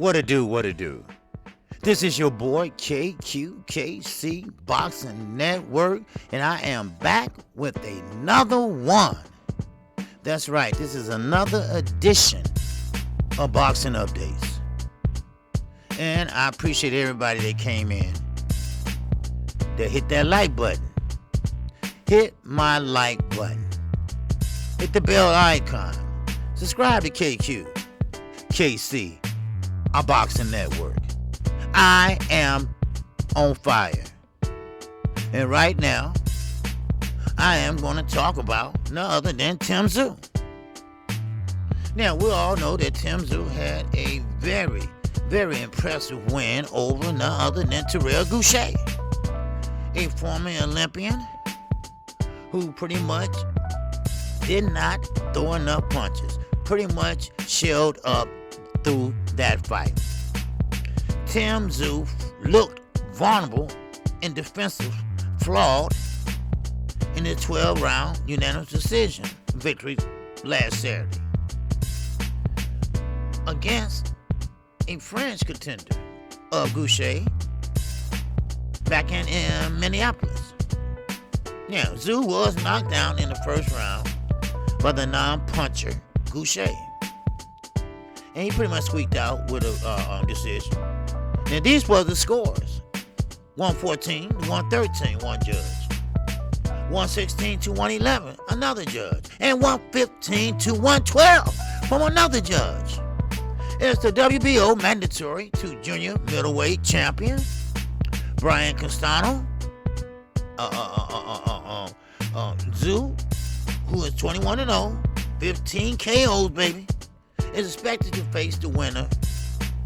What it do, what it do? This is your boy KQKC Boxing Network, and I am back with another one. That's right, this is another edition of Boxing Updates. And I appreciate everybody that came in, that hit that like button. Hit my like button. Hit the bell icon. Subscribe to KQKC, our Boxing Network. I am on fire. And right now, I am going to talk about none other than Tszyu. Now, we all know that Tszyu had a very, very impressive win over none other than TERRE, a former Olympian who pretty much did not throw enough punches, pretty much shelled up through that fight. Tszyu looked vulnerable and defensive, flawed in the 12-round unanimous decision victory last Saturday against a French contender of Goucher back in Minneapolis. Now, Tszyu was knocked down in the first round by the non-puncher Goucher, and he pretty much squeaked out with a decision. Now, these were the scores: 114 to 113, one judge; 116 to 111, another judge; and 115 to 112 from another judge. It's the WBO mandatory to junior middleweight champion Brian Castano, Tszyu, who is 21-0, 15 KOs, baby, is expected to face the winner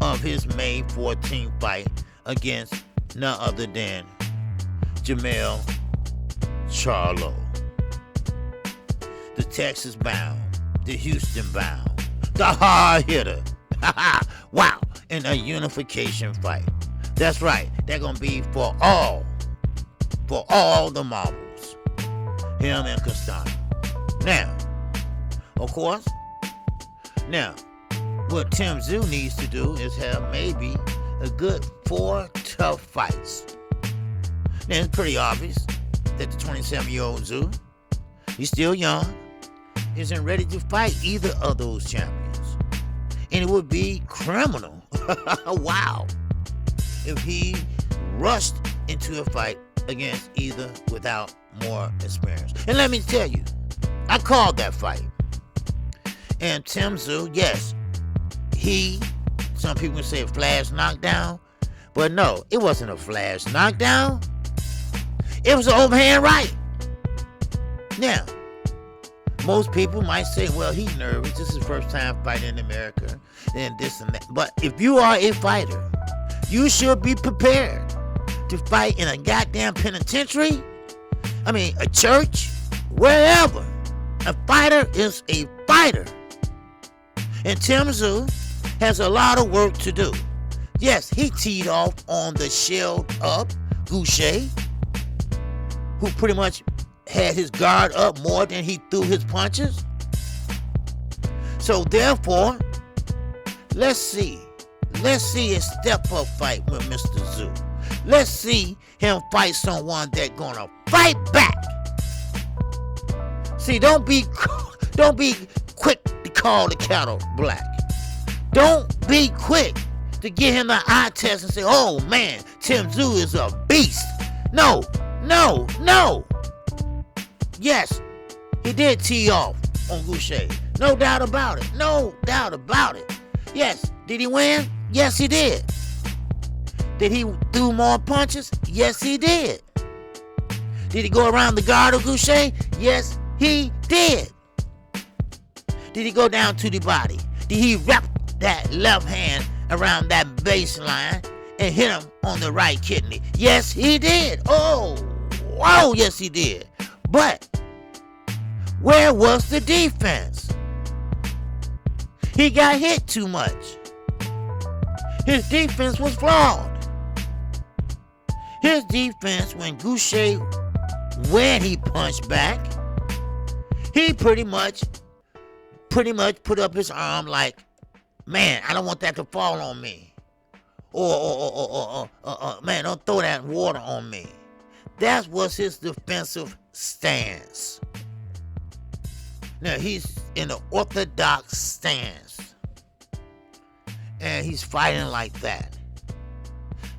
of his May 14th fight against none other than Charlo, the Texas bound, the Houston bound, the hard hitter. Wow, in a unification fight. That's right, they're gonna be for all the marbles, him and Castano. Now, of course, what Tszyu needs to do is have maybe a good 4 tough fights. Now, it's pretty obvious that the 27-year-old Tszyu, he's still young, isn't ready to fight either of those champions. And it would be criminal, wow, if he rushed into a fight against either without more experience. And let me tell you, I called that fight. And Tszyu, yes, some people say a flash knockdown, but no, it wasn't a flash knockdown. It was an overhand right. Now, most people might say, well, he's nervous. This is his first time fighting in America and this and that. But if you are a fighter, you should be prepared to fight in a goddamn penitentiary. I mean, a church, wherever. A fighter is a fighter. And Tszyu has a lot of work to do. Yes, he teed off on the shelled up Goucher, who pretty much had his guard up more than he threw his punches. So therefore, let's see a step-up fight with Mr. Tszyu. Let's see him fight someone that's gonna fight back. See, don't be quick to call the cattle black. Don't be quick to give him the eye test and say, oh man, Tszyu is a beast. No. Yes, he did tee off on Goucher. No doubt about it. Yes, did he win? Yes, he did. Did he do more punches? Yes, he did. Did he go around the guard of Goucher? Yes, he did. Did he go down to the body? Did he wrap that left hand around that baseline and hit him on the right kidney? Yes, he did. Oh, yes, he did. But where was the defense? He got hit too much. His defense was flawed. His defense, when he punched back, he pretty much put up his arm like, man, I don't want that to fall on me. Man, don't throw that water on me. That was his defensive stance. Now, he's in an orthodox stance. And he's fighting like that.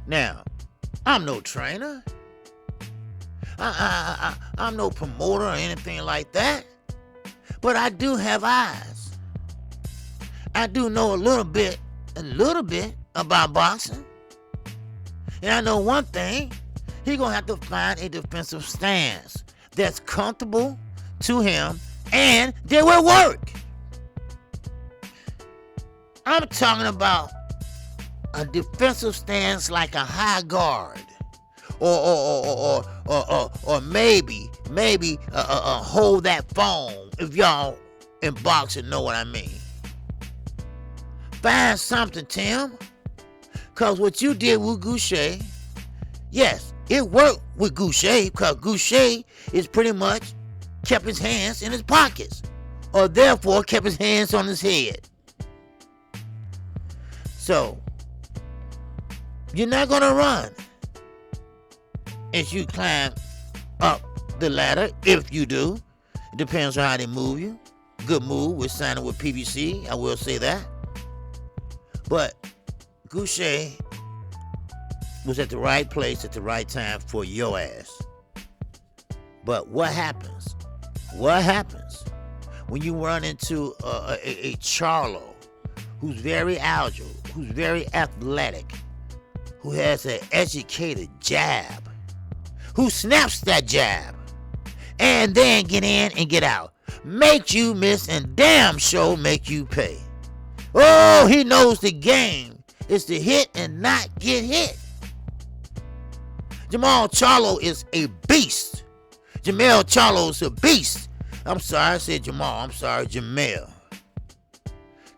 Now, I'm no trainer. I'm no promoter or anything like that. But I do have eyes. I do know a little bit about boxing. And I know one thing. He's going to have to find a defensive stance that's comfortable to him and that will work. I'm talking about a defensive stance like a high guard, or maybe hold that phone, if y'all in boxing know what I mean. Find something, Tim, because what you did with Goucher, yes, it worked with Goucher, because Goucher is pretty much kept his hands in his pockets, or therefore kept his hands on his head. So, you're not going to run as you climb up the ladder. If you do, it depends on how they move you. Good move with signing with PBC, I will say that. But Goucher was at the right place at the right time for your ass. But what happens? What happens when you run into a Charlo who's very agile, who's very athletic, who has an educated jab, who snaps that jab, and then get in and get out, make you miss and damn sure make you pay. Oh, he knows the game is to hit and not get hit. Jamal Charlo is a beast. Jamel Charlo is a beast. I'm sorry, I said Jamal. I'm sorry, Jamel.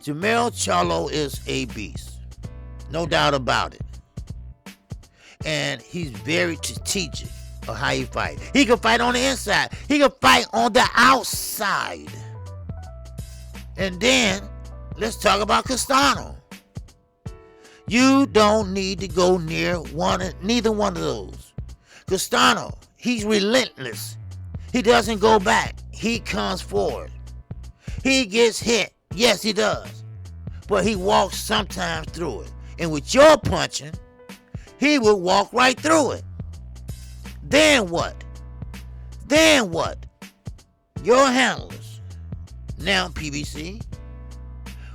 Jamel Charlo is a beast. No doubt about it. And he's very strategic of how he fight. He can fight on the inside. He can fight on the outside. And then, let's talk about Castano. You don't need to go near neither one of those. Castano, he's relentless. He doesn't go back. He comes forward. He gets hit. Yes, he does. But he walks sometimes through it. And with your punching, he will walk right through it. Then what? Then what? Your handlers, now PBC,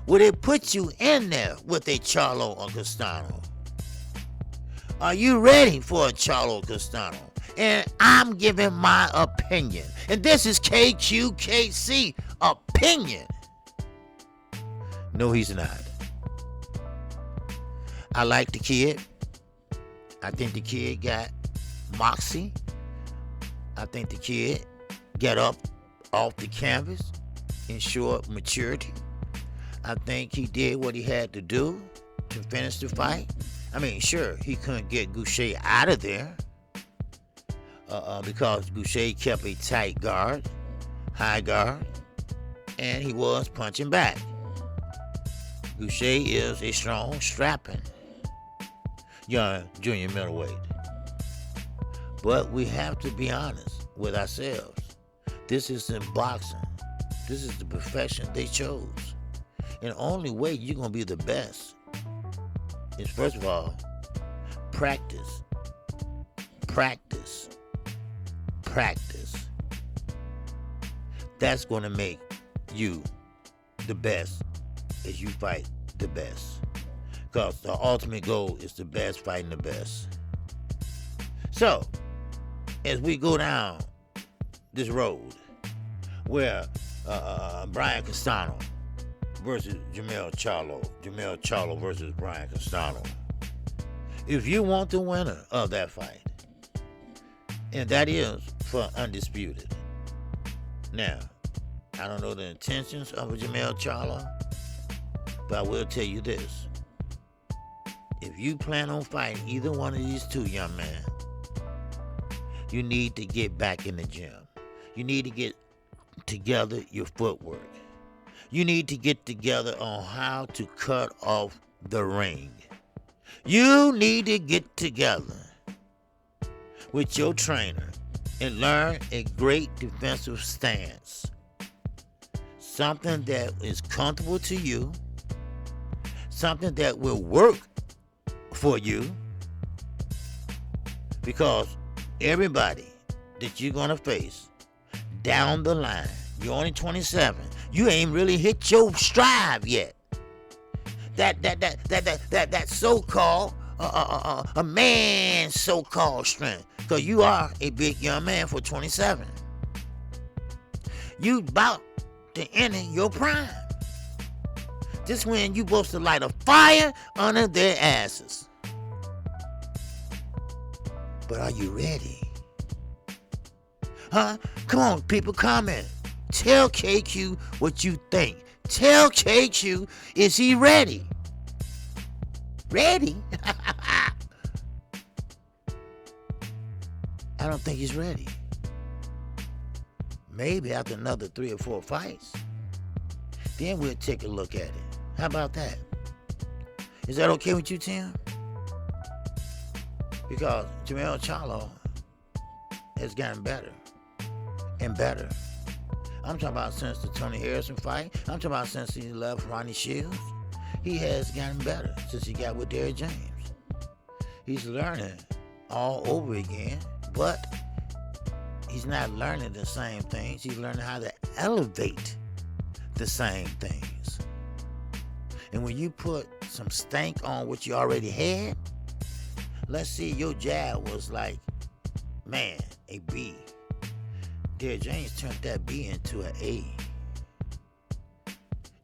will they put you in there with a Charlo or Castano? Are you ready for a Charlo Castano? And I'm giving my opinion. And this is KQKC opinion. No, he's not. I like the kid. I think the kid got moxie. I think the kid got up off the canvas, ensured maturity. I think he did what he had to do to finish the fight. I mean, sure, he couldn't get Goucher out of there because Goucher kept a tight guard, high guard, and he was punching back. Goucher is a strong, strapping young junior middleweight. But we have to be honest with ourselves. This is in boxing. This is the profession they chose. And the only way you're going to be the best is, first of all, practice. Practice. Practice. That's going to make you the best as you fight the best. Because the ultimate goal is the best fighting the best. So, as we go down this road where Brian Castano versus Jamel Charlo versus Brian Castano, if you want the winner of that fight, and that is for undisputed. Now, I don't know the intentions of Jamel Charlo, but I will tell you this. If you plan on fighting either one of these two, young man, you need to get back in the gym. You need to get together your footwork. You need to get together on how to cut off the ring. You need to get together with your trainer and learn a great defensive stance. Something that is comfortable to you, something that will work for you, because everybody that you're gonna face down the line, you're only 27, you ain't really hit your stride yet. That so-called a man's so-called strength, because you are a big young man for 27. You about to enter your prime. This when you supposed to light a fire under their asses. But are you ready? Huh? Come on, people, comment. Tell KQ what you think. Tell KQ, is he ready? Ready? I don't think he's ready. Maybe after another 3 or 4 fights, then we'll take a look at it. How about that? Is that okay with you, Tim? Because Charlo has gotten better and better. I'm talking about since the Tony Harrison fight. I'm talking about since he left Ronnie Shields. He has gotten better since he got with Derrick James. He's learning all over again, but he's not learning the same things. He's learning how to elevate the same things. And when you put some stank on what you already had, let's see, your jab was like, man, a B. Derrick James turned that B into an A.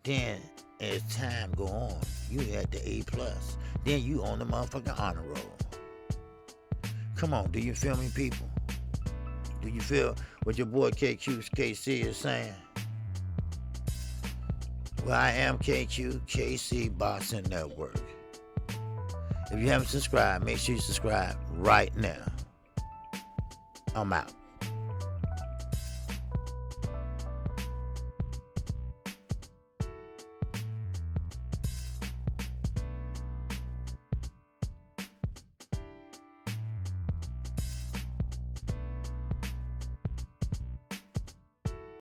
Then, as time go on, you had the A+. Then you on the motherfucking honor roll. Come on, do you feel me, people? Do you feel what your boy KQKC is saying? Well, I am KQKC Boxing Network. If you haven't subscribed, make sure you subscribe right now. I'm out.